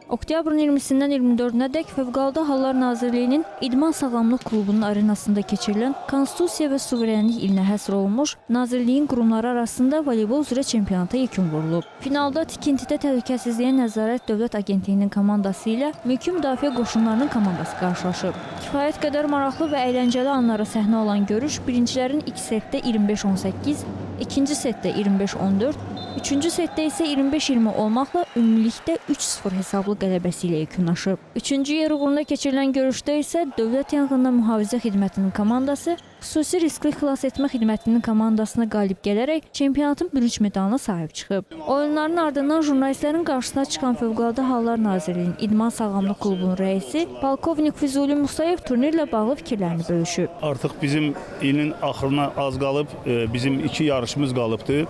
Oktyabrın 20-dən 24-nədək Fövqəladə Hallar Nazirliyinin İdman Sağlamlıq Klubunun arenasında keçirilən Konstitusiya və Suverenlik ilinə həsr olunmuş Nazirliyin qurumları arasında voleybol üzrə çempionata yekun vurulub. Finalda tikintidə təhlükəsizliyə nəzarət Dövlət Agentliyinin komandası ilə Mülki Müdafiə Qoşunlarının komandası qarşılaşıb. Kifayət qədər maraqlı və əyləncəli anlara səhnə olan görüş birincilərin ilk setdə 25-18, ikinci setdə 25-14, üçüncü setdə isə 25-20 olmaqla ümumilikdə 3-0 hesablı qələbəsi ilə yekunlaşıb. Üçüncü yer uğrunda keçirilən görüşdə isə Dövlət Yanğından Mühafizə Xidmətinin komandası xüsusi riskli xilas etmə xidmətinin komandasına qalib gələrək çempionatın bürünc medalına sahib çıxıb. Oyunların ardından jurnalistlərin qarşısına çıxan Fövqəladə Hallar Nazirliyinin İdman Sağlamlıq Klubunun rəisi Polkovnik Füzuli Musayev turnirlə bağlı fikirlərini bölüşüb. Artıq bizim ilin axırına az qalıb, bizim 2 yarışımız qalıbdır.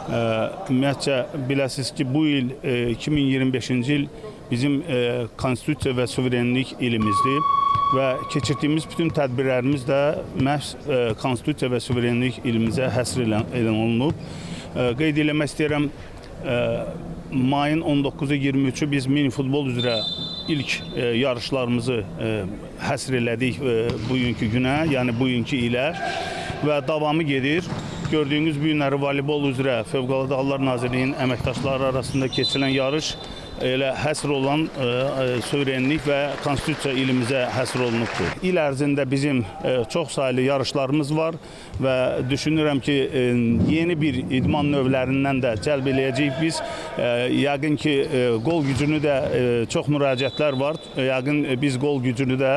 Ümumiyyətcə biləsiniz ki, bu il 2025-ci il bizim konstitusiya və suverenlik ilimizdir və keçirdiyimiz bütün tədbirlərimiz də məhz konstitusiya və suverenlik ilimizə həsr olunub. Qeyd eləmək istəyirəm, mayın 19-u 23-ü biz mini futbol üzrə ilk yarışlarımızı həsr elədik bugünkü günə, yəni bugünkü ilə və davamı gedir. Gördüyünüz bu günləri voleybol üzrə Fövqəladə Hallar Nazirliyinin əməkdaşları arasında keçirilən yarış elə həsr olan suverenlik və konstitusiya ilimizə həsr olunubdur. İl ərzində bizim çox saylı yarışlarımız var və düşünürəm ki, yeni bir idman növlərindən də cəlb eləyəcəyik biz. Yəqin ki, qol gücünü də çox müraciətlər var. Yəqin biz qol gücünü də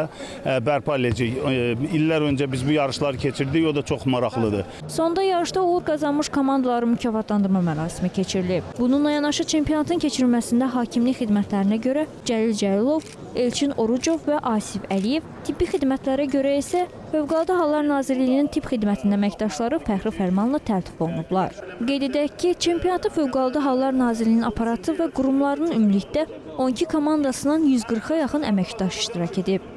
bərpa eləyəcəyik. İllər öncə biz bu yarışları keçirdik, o da çox maraqlıdır. Sonda yarışda uğur qazanmış komandaları mükafatlandırma mərasimi keçirilib. Bununla yanaşı çempionatın keçirilməsində hakimlik xidmətlərinə görə Cəlil Cəlilov, Elçin Orucov və Asif Əliyev, tibbi xidmətlərə görə isə Fövqəladə Hallar Nazirliyinin tibb xidmətinin əməkdaşları fəxri fərmanla təltif olunublar. Qeyd edək ki, çempionatı Fövqəladə Hallar Nazirliyinin aparatı və qurumlarının ümumilikdə 12 komandasından 140-a yaxın əməkdaş iştirak edib.